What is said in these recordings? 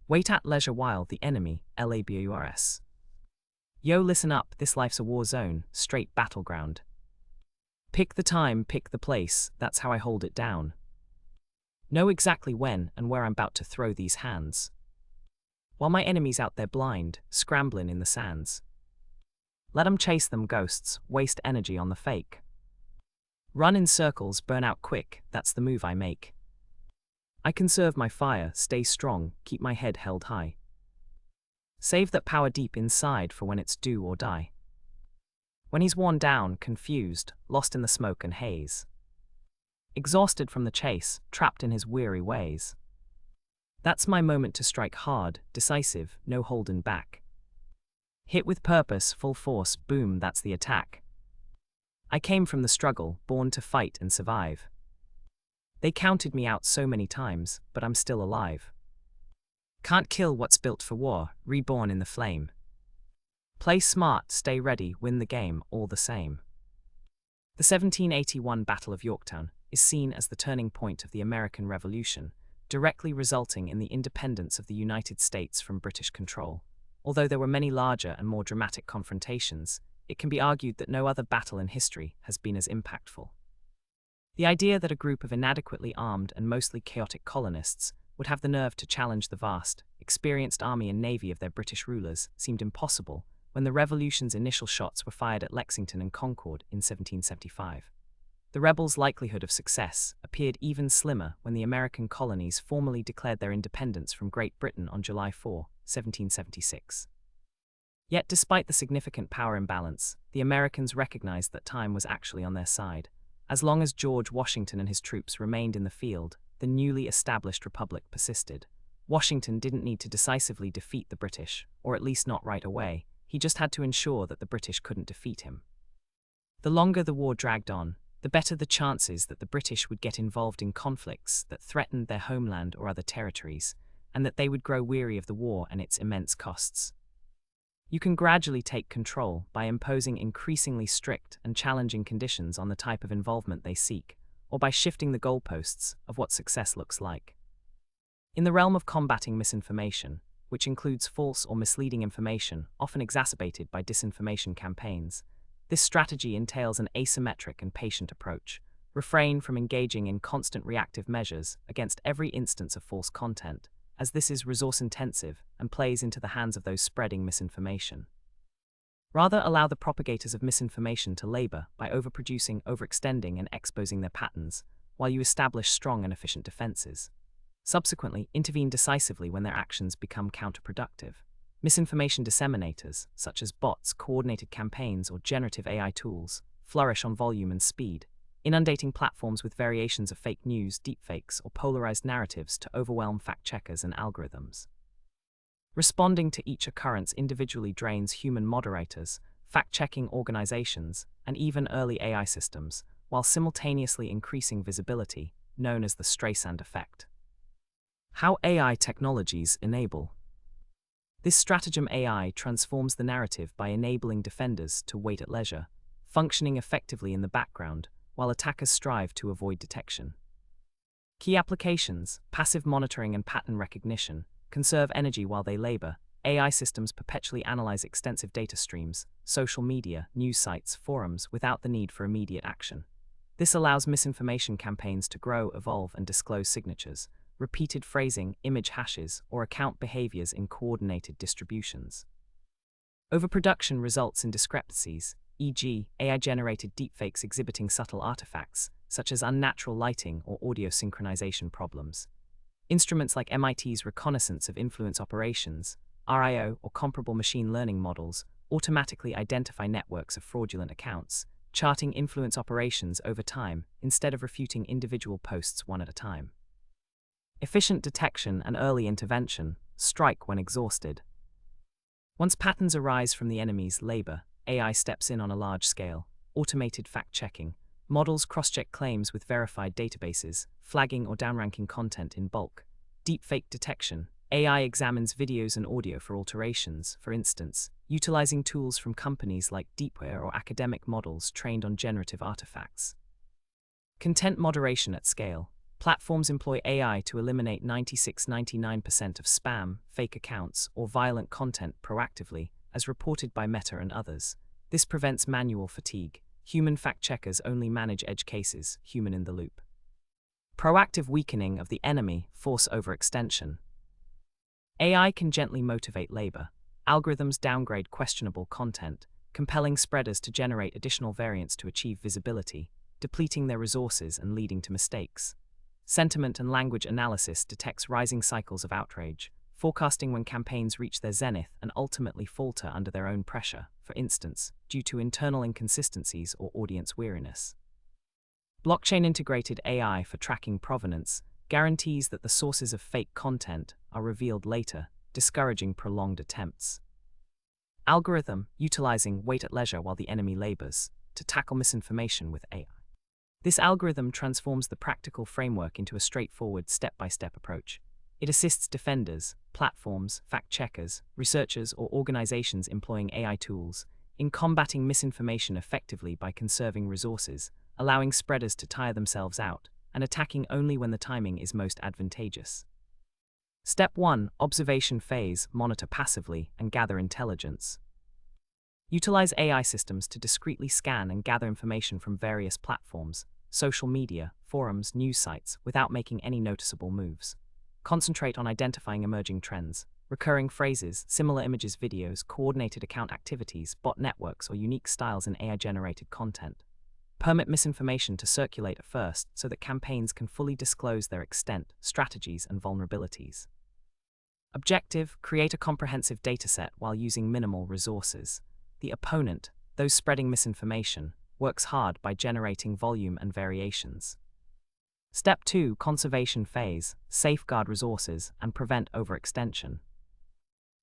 Wait at leisure while the enemy, labors. Yo, listen up, this life's a war zone, straight battleground. Pick the time, pick the place, that's how I hold it down. Know exactly when and where I'm about to throw these hands. While my enemy's out there blind, scrambling in the sands. Let 'em chase them ghosts, waste energy on the fake. Run in circles, burn out quick, that's the move I make. I conserve my fire, stay strong, keep my head held high. Save that power deep inside for when it's do or die. When he's worn down, confused, lost in the smoke and haze. Exhausted from the chase, trapped in his weary ways. That's my moment to strike hard, decisive, no holding back. Hit with purpose, full force, boom, that's the attack. I came from the struggle, born to fight and survive. They counted me out so many times, but I'm still alive. Can't kill what's built for war, reborn in the flame. Play smart, stay ready, win the game, all the same. The 1781 Battle of Yorktown is seen as the turning point of the American Revolution, directly resulting in the independence of the United States from British control. Although there were many larger and more dramatic confrontations, it can be argued that no other battle in history has been as impactful. The idea that a group of inadequately armed and mostly chaotic colonists would have the nerve to challenge the vast, experienced army and navy of their British rulers seemed impossible when the Revolution's initial shots were fired at Lexington and Concord in 1775. The rebels' likelihood of success appeared even slimmer when the American colonies formally declared their independence from Great Britain on July 4, 1776. Yet despite the significant power imbalance, the Americans recognized that time was actually on their side. As long as George Washington and his troops remained in the field, the newly established republic persisted. Washington didn't need to decisively defeat the British, or at least not right away. He just had to ensure that the British couldn't defeat him. The longer the war dragged on, the better the chances that the British would get involved in conflicts that threatened their homeland or other territories, and that they would grow weary of the war and its immense costs. You can gradually take control by imposing increasingly strict and challenging conditions on the type of involvement they seek, or by shifting the goalposts of what success looks like. In the realm of combating misinformation, which includes false or misleading information, often exacerbated by disinformation campaigns, this strategy entails an asymmetric and patient approach. Refrain from engaging in constant reactive measures against every instance of false content, as this is resource-intensive and plays into the hands of those spreading misinformation. Rather, allow the propagators of misinformation to labor by overproducing, overextending, and exposing their patterns, while you establish strong and efficient defenses. Subsequently, intervene decisively when their actions become counterproductive. Misinformation disseminators, such as bots, coordinated campaigns, or generative AI tools, flourish on volume and speed, inundating platforms with variations of fake news, deepfakes, or polarized narratives to overwhelm fact-checkers and algorithms. Responding to each occurrence individually drains human moderators, fact-checking organizations, and even early AI systems, while simultaneously increasing visibility, known as the Streisand effect. How AI technologies enable. This stratagem AI transforms the narrative by enabling defenders to wait at leisure, functioning effectively in the background, while attackers strive to avoid detection. Key applications: passive monitoring and pattern recognition, conserve energy while they labor. AI systems perpetually analyze extensive data streams, social media, news sites, forums, without the need for immediate action. This allows misinformation campaigns to grow, evolve, and disclose signatures, repeated phrasing, image hashes, or account behaviors in coordinated distributions. Overproduction results in discrepancies, e.g., AI-generated deepfakes exhibiting subtle artifacts, such as unnatural lighting or audio synchronization problems. Instruments like MIT's Reconnaissance of Influence Operations, RIO, or comparable machine learning models automatically identify networks of fraudulent accounts, charting influence operations over time instead of refuting individual posts one at a time. Efficient detection and early intervention, strike when exhausted. Once patterns arise from the enemy's labor, AI steps in on a large scale. Automated fact-checking. Models cross-check claims with verified databases, flagging or downranking content in bulk. Deepfake detection. AI examines videos and audio for alterations, for instance, utilizing tools from companies like Deepware or academic models trained on generative artifacts. Content moderation at scale. Platforms employ AI to eliminate 96–99% of spam, fake accounts, or violent content proactively, as reported by Meta and others. This prevents manual fatigue. Human fact-checkers only manage edge cases, human in the loop. Proactive weakening of the enemy, force overextension. AI can gently motivate labor. Algorithms downgrade questionable content, compelling spreaders to generate additional variants to achieve visibility, depleting their resources and leading to mistakes. Sentiment and language analysis detects rising cycles of outrage, forecasting when campaigns reach their zenith and ultimately falter under their own pressure, for instance, due to internal inconsistencies or audience weariness. Blockchain-integrated AI for tracking provenance guarantees that the sources of fake content are revealed later, discouraging prolonged attempts. Algorithm utilizing wait at leisure while the enemy labors to tackle misinformation with AI. This algorithm transforms the practical framework into a straightforward step-by-step approach. It assists defenders, platforms, fact-checkers, researchers, or organizations employing AI tools in combating misinformation effectively by conserving resources, allowing spreaders to tire themselves out, and attacking only when the timing is most advantageous. Step 1. Observation phase. Monitor passively and gather intelligence. Utilize AI systems to discreetly scan and gather information from various platforms, social media, forums, news sites, without making any noticeable moves. Concentrate on identifying emerging trends, recurring phrases, similar images, videos, coordinated account activities, bot networks, or unique styles in AI-generated content. Permit misinformation to circulate at first so that campaigns can fully disclose their extent, strategies, and vulnerabilities. Objective: create a comprehensive dataset while using minimal resources. The opponent, those spreading misinformation, works hard by generating volume and variations. Step 2. Conservation phase. Safeguard resources and prevent overextension.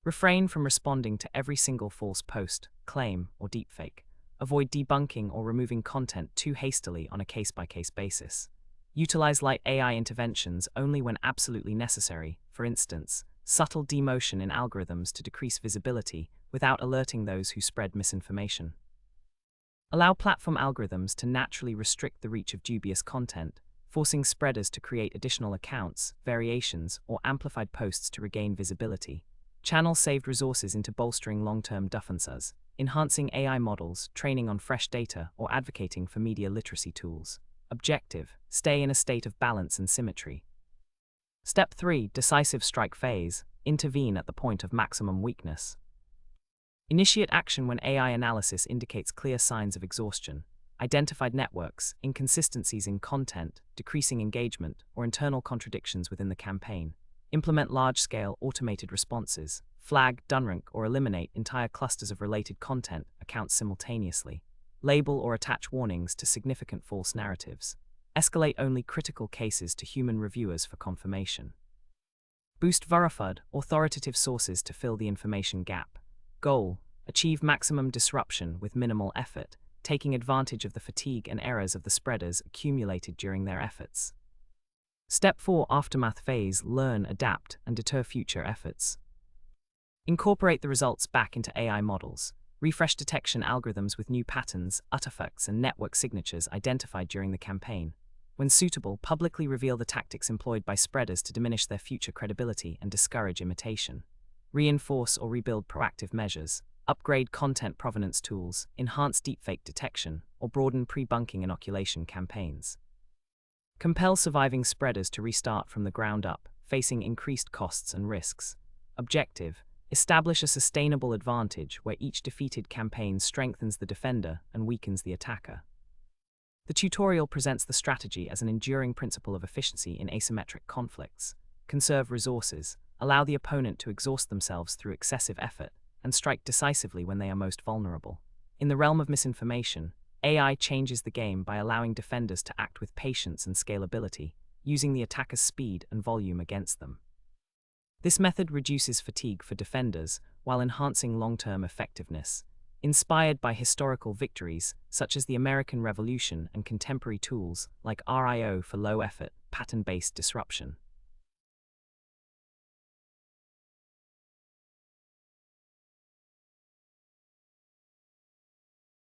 Refrain from responding to every single false post, claim, or deepfake. Avoid debunking or removing content too hastily on a case-by-case basis. Utilize light AI interventions only when absolutely necessary, for instance, subtle demotion in algorithms to decrease visibility without alerting those who spread misinformation. Allow platform algorithms to naturally restrict the reach of dubious content, forcing spreaders to create additional accounts, variations, or amplified posts to regain visibility. Channel saved resources into bolstering long-term defenses, enhancing AI models, training on fresh data, or advocating for media literacy tools. Objective: stay in a state of balance and symmetry. Step 3. Decisive strike phase. Intervene at the point of maximum weakness. Initiate action when AI analysis indicates clear signs of exhaustion, identified networks, inconsistencies in content, decreasing engagement, or internal contradictions within the campaign. Implement large-scale automated responses. Flag, dunrank, or eliminate entire clusters of related content accounts simultaneously. Label or attach warnings to significant false narratives. Escalate only critical cases to human reviewers for confirmation. Boost verified, authoritative sources to fill the information gap. Goal: achieve maximum disruption with minimal effort, taking advantage of the fatigue and errors of the spreaders accumulated during their efforts. Step 4. Aftermath phase. Learn, adapt, and deter future efforts. Incorporate the results back into AI models. Refresh detection algorithms with new patterns, artifacts, and network signatures identified during the campaign. When suitable, publicly reveal the tactics employed by spreaders to diminish their future credibility and discourage imitation. Reinforce or rebuild proactive measures. Upgrade content provenance tools, enhance deepfake detection, or broaden pre-bunking inoculation campaigns. Compel surviving spreaders to restart from the ground up, facing increased costs and risks. Objective: establish a sustainable advantage where each defeated campaign strengthens the defender and weakens the attacker. The tutorial presents the strategy as an enduring principle of efficiency in asymmetric conflicts. Conserve resources, allow the opponent to exhaust themselves through excessive effort, and strike decisively when they are most vulnerable. In the realm of misinformation, AI changes the game by allowing defenders to act with patience and scalability, using the attacker's speed and volume against them. This method reduces fatigue for defenders while enhancing long-term effectiveness. Inspired by historical victories, such as the American Revolution, and contemporary tools like RIO for low-effort, pattern-based disruption.